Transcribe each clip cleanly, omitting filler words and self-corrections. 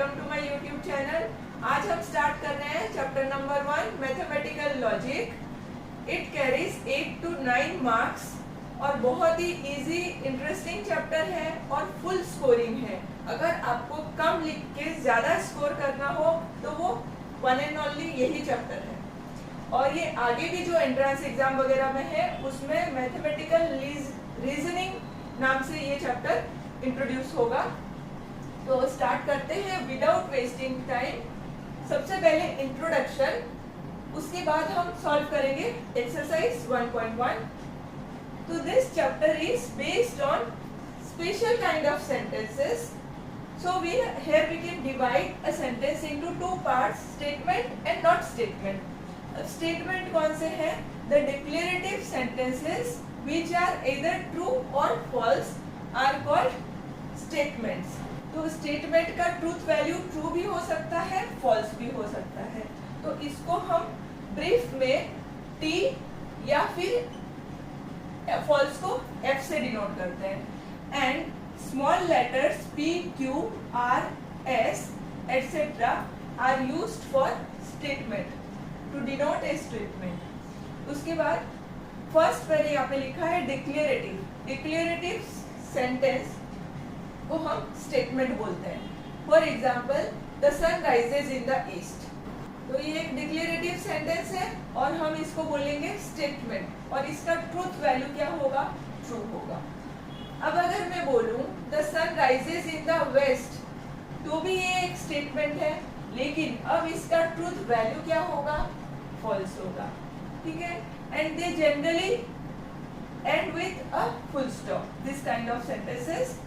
Welcome to my YouTube channel. आज हम start कर रहे हैं chapter number 1 mathematical logic. It carries 8 to 9 marks और बहुत ही इजी इंटरेस्टिंग चैप्टर है और फुल स्कोरिंग है। अगर आपको कम लिख के ज्यादा स्कोर करना हो तो वो वन एंड ओनली यही चैप्टर है। और ये आगे भी जो एंट्रेंस एग्जाम वगैरह में है उसमें मैथमेटिकल रीजनिंग नाम से ये चैप्टर इंट्रोड्यूस होगा। तो स्टार्ट करते हैं विदाउट वेस्टिंग टाइम। सबसे पहले इंट्रोडक्शन, उसके बाद हम सॉल्व करेंगे एक्सरसाइज 1.1। तो this chapter is based on special kind of sentences. So here we can divide a sentence into two parts, statement and not statement. Statement कौन से हैं? The declarative sentences which are either true or false are called statements. तो statement का truth value true भी हो सकता है, false भी हो सकता है। तो इसको हम ब्रीफ में टी या फिर फॉल्स को एफ से डिनोट करते हैं। And small letters P Q R S etcetera are used for statement to denote a statement. उसके बाद फर्स्ट पहले यहाँ पे लिखा है डिक्लेरेटिव। डिक्लेरेटिव सेंटेंस को हम स्टेटमेंट बोलते हैं। For example, the sun rises in the east. तो ये एक डिक्लेरेटिव सेंटेंस है और हम इसको बोलेंगे स्टेटमेंट और इसका ट्रूथ वैल्यू क्या होगा? ट्रू होगा। अब अगर मैं बोलूं the sun rises in the west, तो भी ये एक स्टेटमेंट है, लेकिन अब इसका ट्रूथ वैल्यू क्या होगा? फॉल्स होगा। ठीक है। And they generally and with a full stop. This kind of sentences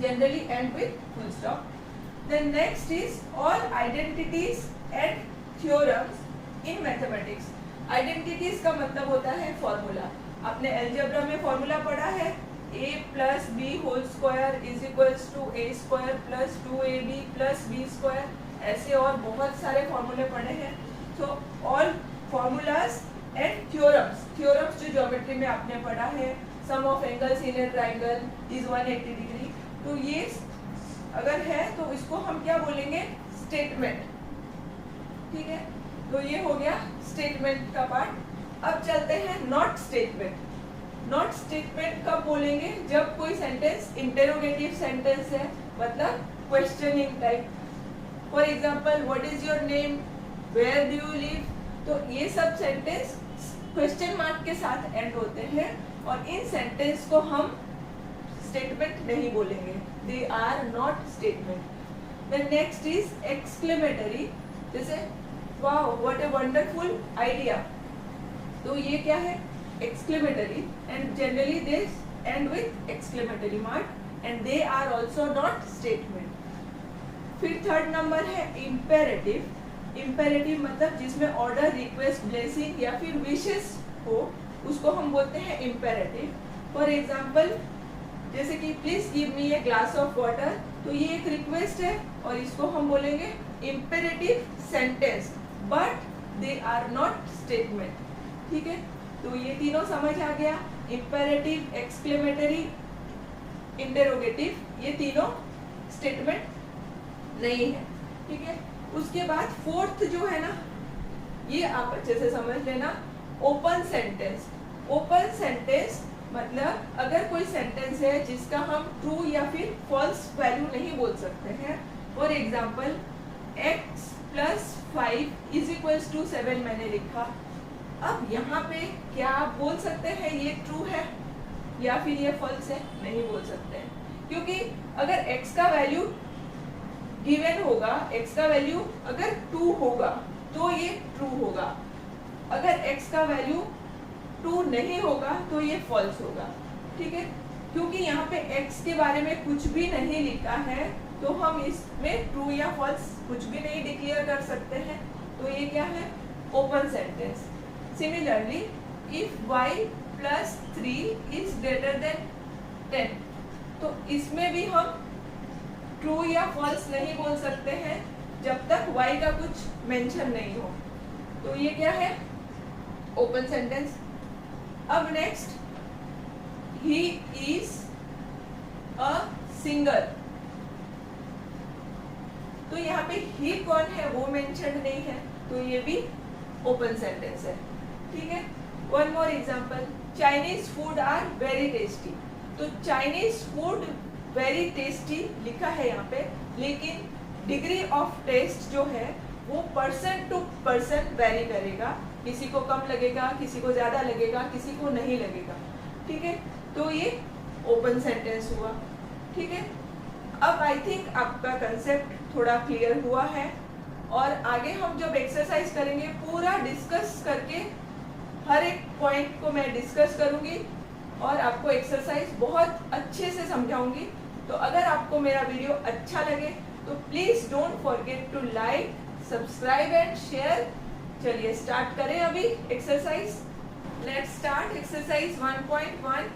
generally end with full stop. Then next is all identities and theorems in mathematics. Identities का मतलब होता है फॉर्मूला। आपने अलजेब्रा में फॉर्मूला पढ़ा है, a plus b whole square is equals to a square plus 2ab plus b square। ऐसे और बहुत सारे फॉर्मूले पढ़े हैं। So all formulas and theorems, theorems जो ज्योमेट्री में आपने पढ़ा है, sum of angles in a triangle is 180 degree. तो ये अगर है तो इसको हम क्या बोलेंगे? स्टेटमेंट। ठीक है। तो ये हो गया स्टेटमेंट का पार्ट। अब चलते हैं नॉट स्टेटमेंट। नॉट स्टेटमेंट कब बोलेंगे? जब कोई सेंटेंस इंटेरोगेटिव सेंटेंस है, मतलब questioning type. For example, what is your name, where do you live. तो ये सब सेंटेंस क्वेश्चन मार्क के साथ एंड होते हैं और इन सेंटेंस को हम स्टेटमेंट नहीं बोलेंगे। They are not statement. Then next is exclamatory. जैसे wow what a wonderful idea, तो ये क्या है? Exclamatory. And generally they end with exclamatory mark and they are also not statement. फिर थर्ड नंबर है इम्पेरेटिव। इम्पेरेटिव मतलब जिसमें order, request, blessing या फिर विशेस हो, उसको हम बोलते हैं इम्पेरेटिव। फॉर एग्जाम्पल, जैसे कि please give me a glass of water, तो ये एक रिक्वेस्ट है और इसको हम बोलेंगे imperative sentence, but they are not statement. ठीक है। तो ये तीनों समझ आ गया, इम्पेरेटिव, एक्सक्लेमेटरी, इंटेरोगेटिव, ये तीनों स्टेटमेंट नहीं है। ठीक है। उसके बाद फोर्थ जो है ना, ये आप अच्छे से समझ लेना, ओपन सेंटेंस। ओपन सेंटेंस मतलब अगर कोई सेंटेंस है जिसका हम ट्रू या फिर फॉल्स वैल्यू नहीं बोल सकते हैं। For example, x plus 5 is equals to 7 मैंने लिखा। अब यहाँ पे क्या आप बोल सकते हैं ये ट्रू है या फिर ये फॉल्स है? नहीं बोल सकते हैं, क्योंकि अगर x का वैल्यू गिवन होगा, x का वैल्यू अगर 2 होगा तो ये ट्रू होगा। अगर x का वैल्यू 2 नहीं होगा तो ये फॉल्स होगा। ठीक है। क्योंकि यहाँ पे x के बारे में कुछ भी नहीं लिखा है तो हम इसमें ट्रू या फॉल्स कुछ भी नहीं डिक्लेयर कर सकते हैं। तो ये क्या है? Open sentence. Similarly, if y plus 3 is greater than 10, तो इसमें भी हम ट्रू या फॉल्स नहीं बोल सकते हैं जब तक y का कुछ मेंशन नहीं हो। तो ये क्या है? Open sentence. अब next, he is a singer. तो यहाँ पे ही कौन है वो मेंशन नहीं है, तो ये भी ओपन सेंटेंस है। ठीक है, one more example, Chinese food are very tasty. तो चाइनीज फूड वेरी टेस्टी लिखा है यहाँ पे, लेकिन डिग्री ऑफ टेस्ट जो है वो पर्सन टू पर्सन वेरी करेगा, किसी को कम लगेगा, किसी को ज्यादा लगेगा, किसी को नहीं लगेगा। ठीक है, तो ये ओपन सेंटेंस हुआ। ठीक है, अब आई थिंक आपका कंसेप्ट थोड़ा क्लियर हुआ है, और आगे हम जब एक्सरसाइज करेंगे पूरा डिस्कस करके हर एक पॉइंट को मैं डिस्कस करूंगी और आपको एक्सरसाइज बहुत अच्छे से समझाऊंगी। तो अगर आपको मेरा वीडियो अच्छा लगे तो please don't forget to like, subscribe and share. चलिए स्टार्ट करें अभी exercise. Let's start exercise 1.1।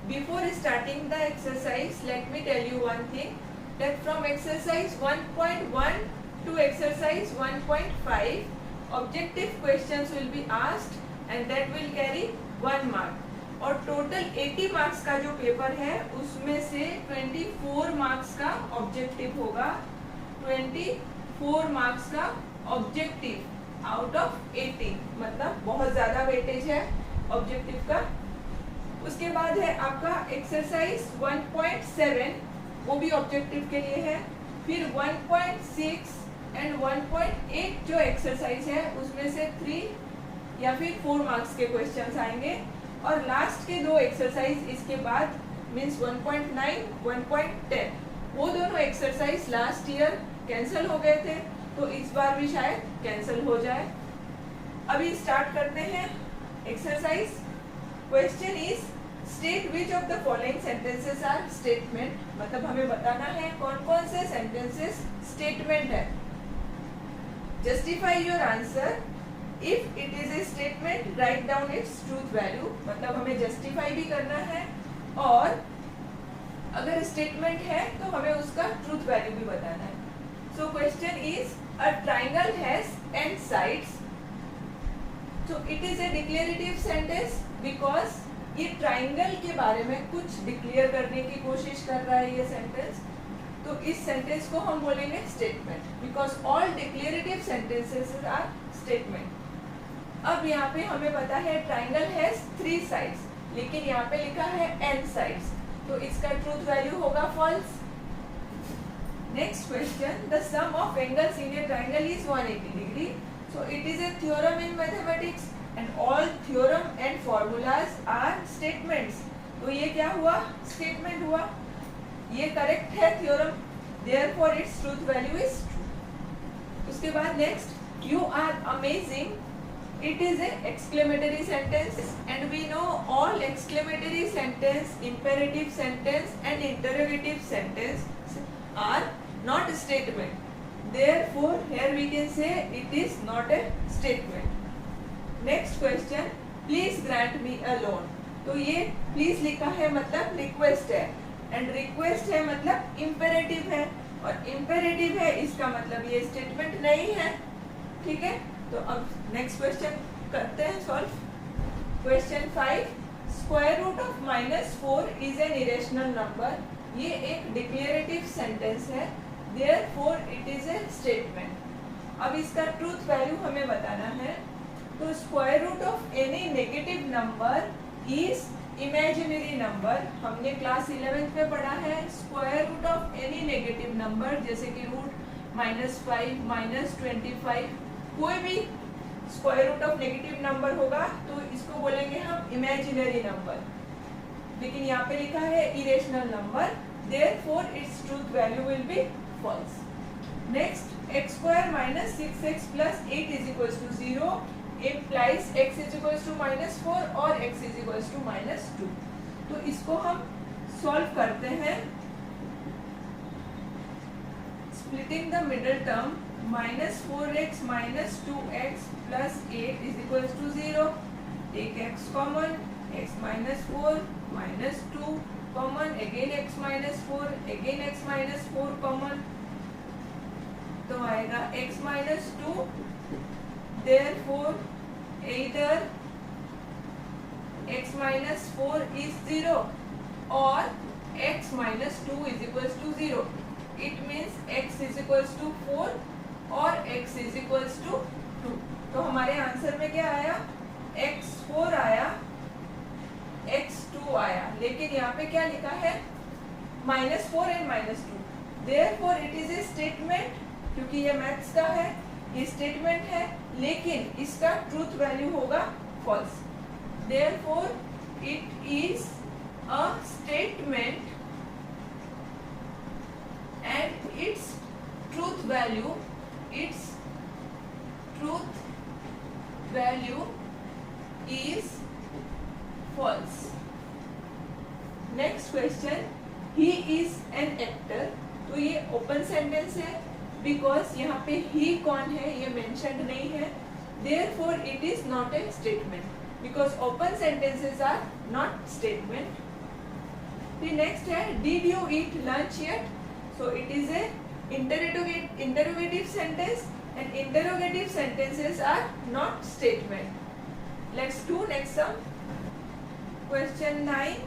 Before starting the exercise let me tell you one thing, that from exercise 1.1 to exercise 1.5 objective questions will be asked and that will carry 1 mark। और total 80 marks का जो paper है उसमें से 24 marks का objective होगा। 24 marks का objective out of 80, मतलब बहुत ज्यादा वेटेज है ऑब्जेक्टिव का। उसके बाद है आपका एक्सरसाइज 1.7, वो भी ऑब्जेक्टिव के लिए है। फिर 1.6 एंड 1.8 जो एक्सरसाइज है उसमें से 3 या फिर 4 मार्क्स के क्वेश्चंस आएंगे। और लास्ट के 2 एक्सरसाइज इसके बाद मींस 1.9, 1.10, वो दोनों एक्सरसाइज लास्ट ईयर कैंसिल हो गए थे, तो इस बार भी शायद कैंसिल हो जाए। अभी स्टार्ट करते हैं exercise. Question is state which of the following sentences are statement, मतलब हमें बताना है कौन कौन से सेंटेंसेस स्टेटमेंट है। Justify your answer, if it is a statement write down its truth value, मतलब हमें जस्टिफाई भी करना है, और अगर स्टेटमेंट है तो हमें उसका ट्रूथ वैल्यू भी बताना है। So question is a triangle has an sides, so it is A declarative sentence because ये ट्राइंगल के बारे में कुछ डिक्लेयर करने की कोशिश कर रहा है ये सेंटेंस, तो इस सेंटेंस को हम बोलेंगे statement, because all declarative sentences are statement. अब यहाँ पे हमें पता है ट्राइंगल हैज 3 साइड्स, लेकिन यहाँ पे लिखा है n साइड्स, तो इसका ट्रूथ वैल्यू होगा false. Next question, the sum of angles in a triangle is 180 degree, so it is a theorem in mathematics and all theorem and formulas are statements। तो ये क्या हुआ? स्टेटमेंट हुआ, ये correct है theorem, therefore its truth value is true। उसके बाद next, you are amazing, it is a exclamatory sentence and we know all exclamatory sentence, imperative sentence and interrogative sentence are not a statement, therefore here we can say it is not a statement। Next question, please grant me a loan, तो ये please लिखा है मतलब request है, and request है मतलब imperative है, और इम्पेरेटिव है इसका मतलब ये स्टेटमेंट नहीं है। ठीक है, तो अब नेक्स्ट क्वेश्चन करते हैं solve. Question 5, square root of -4 is an irrational number, ये एक डिक्लेरेटिव सेंटेंस है, therefore it is a statement. अब इसका ट्रूथ वैल्यू हमें बताना है, तो square root of any negative number is imaginary number, हमने क्लास 11th में पढ़ा है। Square root of any negative number जैसे कि रूट -5, -25, कोई भी square root of negative number होगा तो इसको बोलेंगे हम इमेजिनरी नंबर, लेकिन यहाँ पे लिखा है irrational number, therefore its truth value will be false. Next, x² - 6x + 8 = 0 implies x = -4 और x = -2। तो इसको हम सॉल्व करते हैं, splitting the middle term, -4x - 2x + 8 = 0, take x common, x - 4 - 2 common, again x - 4, again x - 4 common, तो आएगा x - 2, therefore either x - 4 is 0 or x - 2 = 0। It means x is equals to 4 और x is equals to 2। तो हमारे answer में क्या आया, x4 आया, x2 आया, लेकिन यहाँ पे क्या लिखा है -4 and -2। Therefore it is a statement, क्योंकि ये मैथ्स का है, ये स्टेटमेंट है, लेकिन इसका ट्रूथ वैल्यू होगा false. Therefore it is a statement and its truth value is false. Next question, he is an actor। तो ये ओपन सेंटेंस है, बिकॉज यहाँ पे ही कौन है ये मेंशन्ड नहीं है, therefore it is not a statement, because open sentences are not statement। फिर नेक्स्ट है, did you eat lunch yet? So it is a interrogative sentence, and interrogative sentences are not statement। Let's do next sum। Question 9,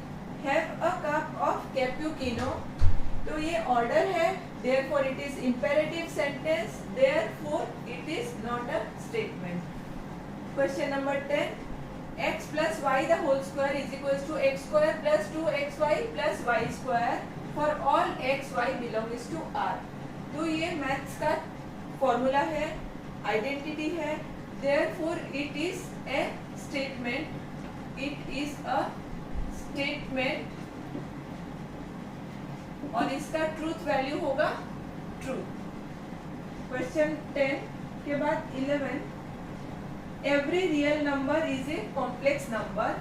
have a cup of cappuccino। तो ये order है, therefore it is imperative sentence, therefore it is not a statement। Question number 10, x plus y the whole square is equals to x square plus 2xy plus y square for all x y belongs to R। तो ये maths का formula है, identity है, therefore it is a statement, it is a statement, और इसका truth value होगा true. Question 10 के बाद 11, every real number is a complex number.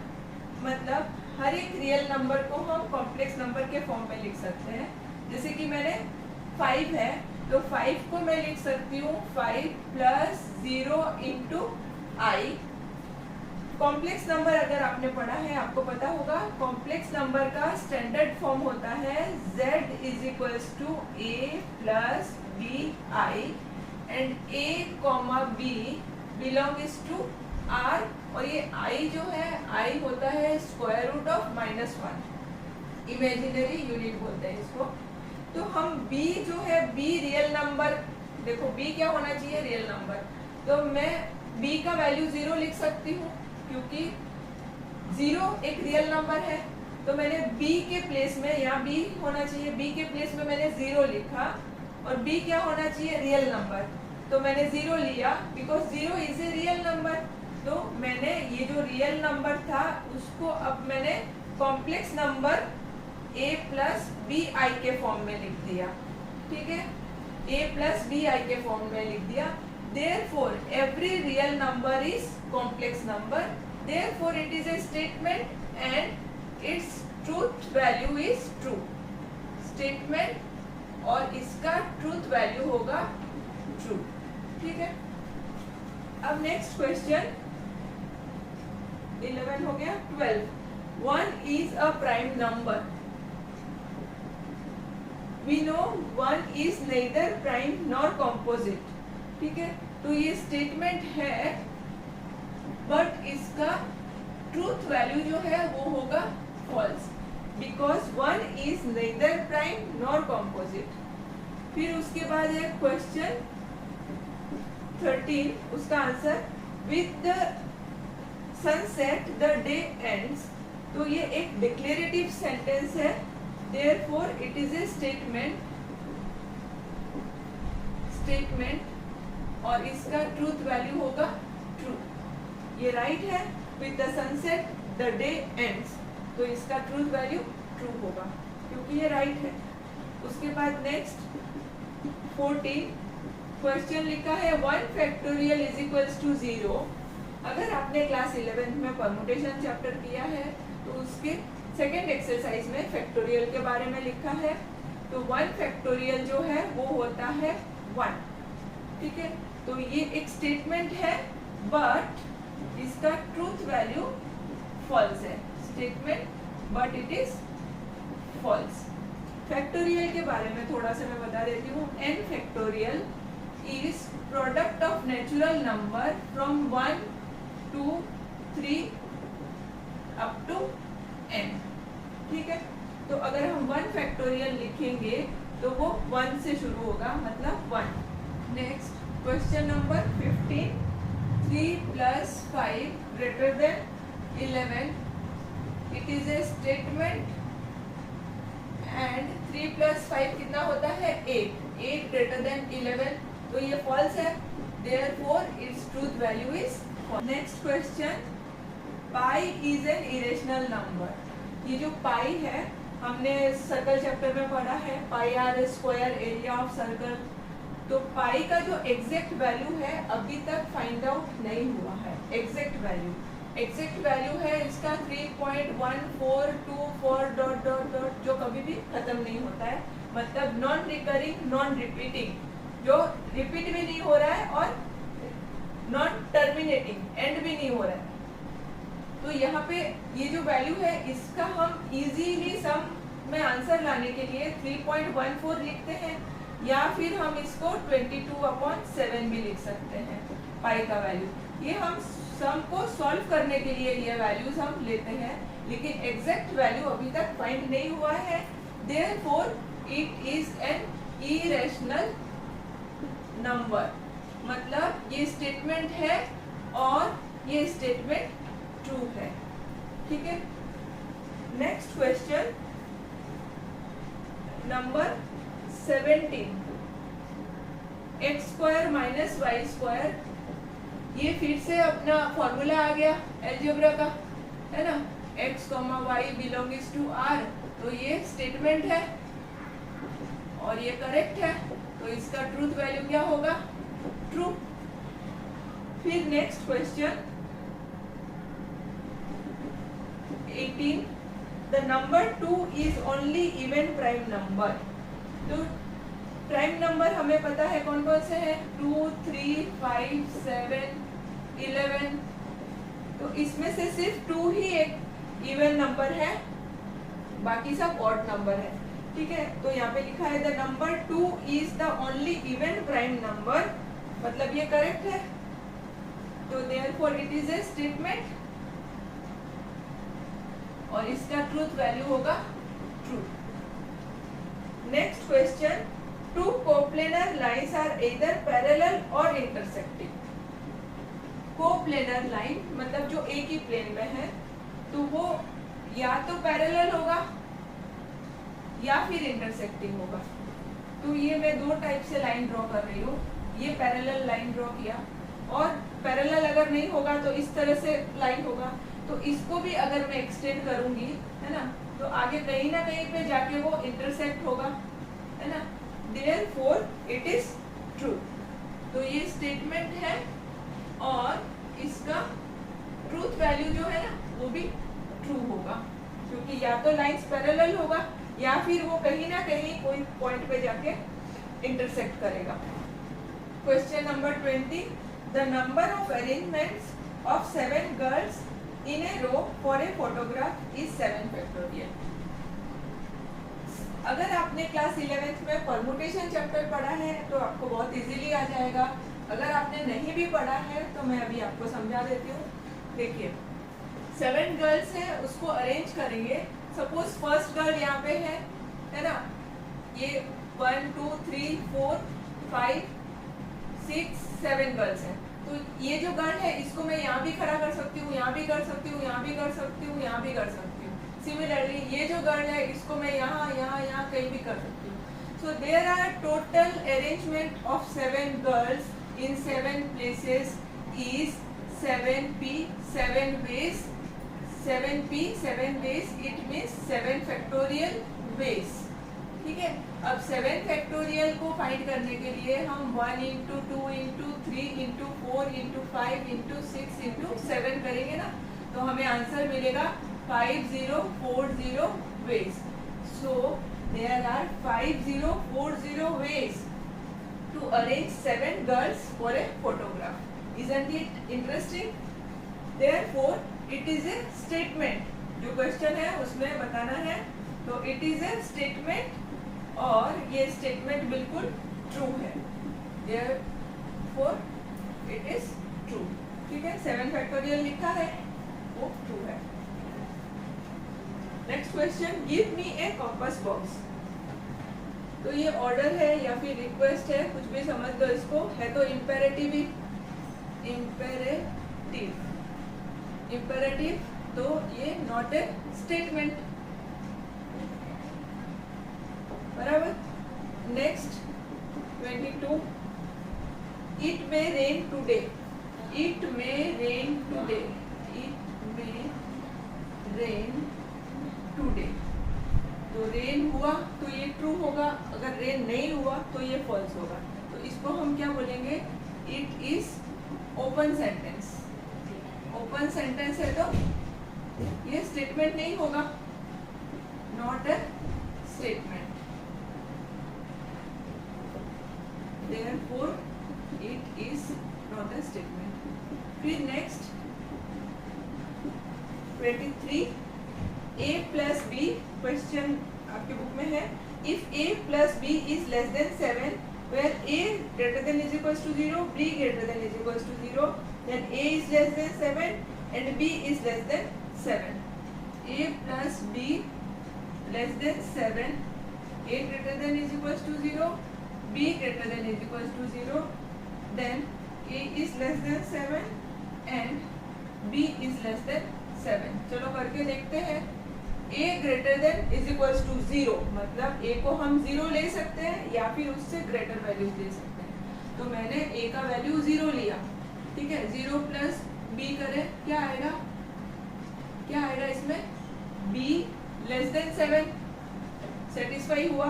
मतलब हर एक रियल नंबर को हम कॉम्प्लेक्स नंबर के फॉर्म में लिख सकते हैं। जैसे कि मैंने 5 है, तो 5 को मैं लिख सकती हूँ 5 plus 0 into I. Complex number अगर आपने पढ़ा है आपको पता होगा, कॉम्प्लेक्स नंबर का स्टैंडर्ड फॉर्म होता है z is equals to a plus B I, and a comma B belongs to r, और ये i जो है i होता है square root of -1, imaginary unit बोलते हैं इसको। तो हम b जो है b रियल नंबर, देखो b क्या होना चाहिए, रियल नंबर, तो मैं b का वैल्यू 0 लिख सकती हूँ, क्योंकि 0 एक रियल नंबर है। तो मैंने b के प्लेस में, यहाँ b होना चाहिए, b के प्लेस में मैंने 0 लिखा, और b क्या होना चाहिए, रियल नंबर, तो मैंने 0 लिया, because 0 is a real number. तो मैंने ये जो रियल नंबर था उसको अब मैंने complex number a plus B I के फॉर्म में लिख दिया, ठीक है, a प्लस बी आई के फॉर्म में लिख दिया। Therefore every real number is complex number, therefore it is a statement and its truth value is true। statement और इसका truth value होगा true, ठीक है। अब नेक्स्ट क्वेश्चन 11 हो गया। 12, 1 is a prime number। We know 1 is neither prime nor composite, ठीक है। तो ये स्टेटमेंट है, बट इसका ट्रूथ वैल्यू जो है वो होगा false, because 1 is neither prime nor composite. फिर उसके बाद है क्वेश्चन 13, उसका answer, with the sunset the day ends. तो ये एक डिक्लेरेटिव सेंटेंस है, therefore it is a statement और इसका ट्रूथ वैल्यू होगा ट्रू। ये राइट है, with the sunset the day ends, तो इसका ट्रूथ वैल्यू ट्रू होगा क्योंकि ये राइट है। उसके बाद नेक्स्ट 14 क्वेश्चन लिखा है 1 फैक्टोरियल इज इक्वल्स टू 0। अगर आपने क्लास 11 में परमुटेशन चैप्टर किया है तो उसके सेकेंड एक्सरसाइज में फैक्टोरियल के बारे में लिखा है। तो 1 फैक्टोरियल जो है वो होता है 1, ठीक है। तो ये एक स्टेटमेंट है, बट इसका ट्रूथ वैल्यू फॉल्स है। Statement but it is false. Factorial के बारे में थोड़ा सा मैं बता देती हूँ। n factorial is product of natural number from 1 to 3 up to n, ठीक है। तो अगर हम 1 फैक्टोरियल लिखेंगे तो वो 1 से शुरू होगा, मतलब 1। Next question number 15, 3 + 5 > 11, it is a statement and 3 + 5 कितना होता है 8, 8 > 11, तो ये फॉल्स है, therefore its truth value is false. Next question, pi is an irrational number. ये जो पाई है हमने सर्कल चैप्टर में पढ़ा है, pi r square area of circle. तो पाई का जो एग्जैक्ट वैल्यू है अभी तक फाइंड आउट नहीं हुआ है। एग्जैक्ट वैल्यू है इसका 3.1424 ... जो कभी भी खत्म नहीं होता है, मतलब नॉन रिकरिंग नॉन रिपीटिंग, जो रिपीट भी नहीं हो रहा है और नॉन टर्मिनेटिंग, एंड भी नहीं हो रहा है। तो यहाँ पे ये जो वैल्यू है इसका हम इजीली सम में आंसर लाने के लिए 3.14 लिखते हैं, या फिर हम इसको 22/7 भी लिख सकते हैं पाई का वैल्यू। ये हम सम को सॉल्व करने के लिए ये वैल्यूज हम लेते हैं, लेकिन एग्जैक्ट वैल्यू अभी तक फाइंड नहीं हुआ है, therefore it is an irrational number. मतलब ये स्टेटमेंट है और ये स्टेटमेंट ट्रू है। ठीक है, next question number 17, x² - y²। ये फिर से अपना फॉर्मूला आ गया अलजेब्रा का, है ना, x, y belongs to r, तो ये स्टेटमेंट है और ये करेक्ट है, तो इसका ट्रूथ वैल्यू क्या होगा, ट्रू। फिर next question 18, the number 2 is only even prime number. तो प्राइम नंबर हमें पता है कौन कौन से हैं, 2, 3, 5, 7, 11। तो इसमें से सिर्फ 2 ही एक इवन नंबर है, बाकी सब ऑड नंबर है। ठीक है, तो यहाँ पे लिखा है the number 2 is the only even prime number, मतलब ये करेक्ट है, तो therefore it is a statement और इसका ट्रूथ वैल्यू होगा true. Next question, 2 coplanar lines are either parallel और इंटरसेक्टिंग। कोप्लेनर लाइन मतलब जो एक ही प्लेन में है, तो वो या तो पैरेलल होगा या फिर इंटरसेक्टिंग होगा। तो ये मैं 2 टाइप से लाइन ड्रॉ कर रही हूँ, ये पैरेलल लाइन ड्रॉ किया, और पैरेलल अगर नहीं होगा तो इस तरह से लाइन होगा। तो इसको भी अगर मैं एक्सटेंड करूंगी, है ना, तो आगे कहीं ना कहीं पे जाके वो इंटरसेक्ट होगा, है ना, देयरफॉर इट इज ट्रू। तो ये स्टेटमेंट है और इसका ट्रूथ वैल्यू जो है ना वो भी ट्रू होगा, क्योंकि या तो लाइंस पैरेलल होगा या फिर वो कहीं ना कहीं कोई पॉइंट पे जाके इंटरसेक्ट करेगा। Question number 20, the number of arrangements of 7 girls in a row for a photograph is 7 factorial। अगर आपने क्लास 11th में परमुटेशन चैप्टर पढ़ा है तो आपको बहुत इजीली आ जाएगा। अगर आपने नहीं भी पढ़ा है तो मैं अभी आपको समझा देती हूँ। देखिए 7 गर्ल्स हैं, उसको अरेंज करेंगे। सपोज फर्स्ट गर्ल यहाँ पे है ना, ये 1 2 3 4 5 6 7 गर्ल्स हैं। तो ये जो गर्ल है इसको मैं यहाँ भी खड़ा कर सकती हूँ, यहाँ भी कर सकती हूँ, यहाँ भी कर सकती हूँ, यहाँ भी कर सकती हूँ। सिमिलरली ये जो गर्ल है इसको मैं यहाँ यहाँ यहाँ कहीं भी कर सकती हूँ। So there are total arrangement of 7 girls in 7 places is 7p 7 ways। 7p 7 ways it means 7 factorial ways. ठीक है, अब 7 फैक्टोरियल को फाइंड करने के लिए हम 1 into 2 into 3 into 4 into 5 into 6 into 7 करेंगे ना, तो हमें आंसर मिलेगा 5040 ways। So there are 5040 ways to arrange 7 girls for a photograph। Isn't it interesting? Therefore, it is a statement। जो क्वेश्चन है उसमें बताना है, तो it is a statement और ये स्टेटमेंट बिल्कुल ट्रू है। Therefore, it is true। ठीक है, 7 फैक्टोरियल लिखा है वो ट्रू है। नेक्स्ट क्वेश्चन, गिव मी ए कंपास बॉक्स। तो ये ऑर्डर है या फिर रिक्वेस्ट है, कुछ भी समझ लो इसको, है तो इम्पेरेटिव ही, इम्पेरेटिव तो ये नॉट ए स्टेटमेंट, बराबर। Next 22, it may rain today, it may rain today, it may rain today. तो रेन हुआ तो ये ट्रू होगा, अगर रेन नहीं हुआ तो ये फॉल्स होगा। तो इसको हम क्या बोलेंगे, it is open sentence. Open sentence है तो ये स्टेटमेंट नहीं होगा, not a statement, therefore it is not a statement। फिर next 23, a plus b, question आपके बुक में है, if a plus b is less than 7 where a greater than is equals to 0, b greater than is equals to 0, then a is less than 7 and b is less than 7। a plus b less than 7, a greater than is equals to 0, b greater than is equals to 0, then a is less than 7 and b is less than 7। चलो करके देखते हैं। a greater than is equals to 0 मतलब a को हम 0 ले सकते हैं या फिर उससे ग्रेटर वैल्यूज ले सकते हैं। तो मैंने a का वैल्यू 0 लिया, ठीक है। 0 प्लस b करें, क्या आएगा, क्या आएगा इसमें, b लेस देन 7, सेटिस्फाई हुआ।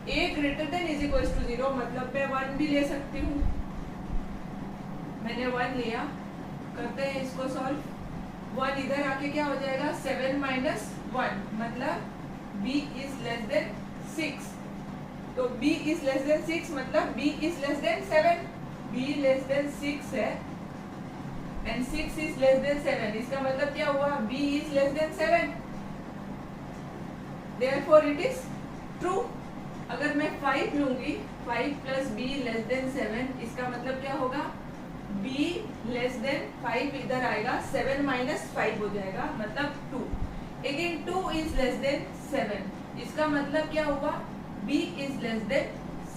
a greater than is equals to 0 मतलब मैं 1 भी ले सकती हूँ, मैंने 1 लिया। करते हैं इसको सॉल्व। 1 इधर आके क्या हो जाएगा, 7 माइनस 1 मतलब b इज लेस देन 6। तो b इज लेस देन 6 मतलब b is less than 7, b less then 6 है एंड 6 इज लेस देन 7, इसका मतलब क्या हुआ, b is less than 7, therefore it is true. अगर मैं 5 लूंगी, 5 प्लस b लेस देन 7, इसका मतलब क्या होगा, b लेस देन 5 इधर आएगा, 7 माइनस 5 हो जाएगा मतलब 2। अगेन 2 इज लेस देन 7, इसका मतलब क्या हुआ, b इज लेस देन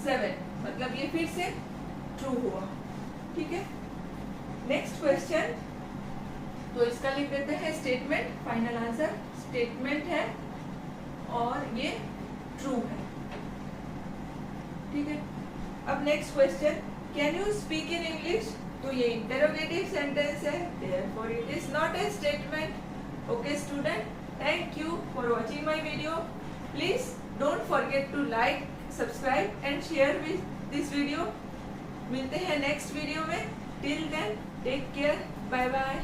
7 मतलब ये फिर से ट्रू हुआ, ठीक है। नेक्स्ट क्वेश्चन, तो इसका लिख देते हैं स्टेटमेंट, फाइनल आंसर स्टेटमेंट है और ये ट्रू है, ठीक है। अब next question, can you speak in English, तो ये इंटरोगेटिव सेंटेंस है, therefore it is not a statement। Okay student, thank you for watching my video। Please don't forget to like, subscribe and share with this video। मिलते हैं next video में, till then take care, bye bye।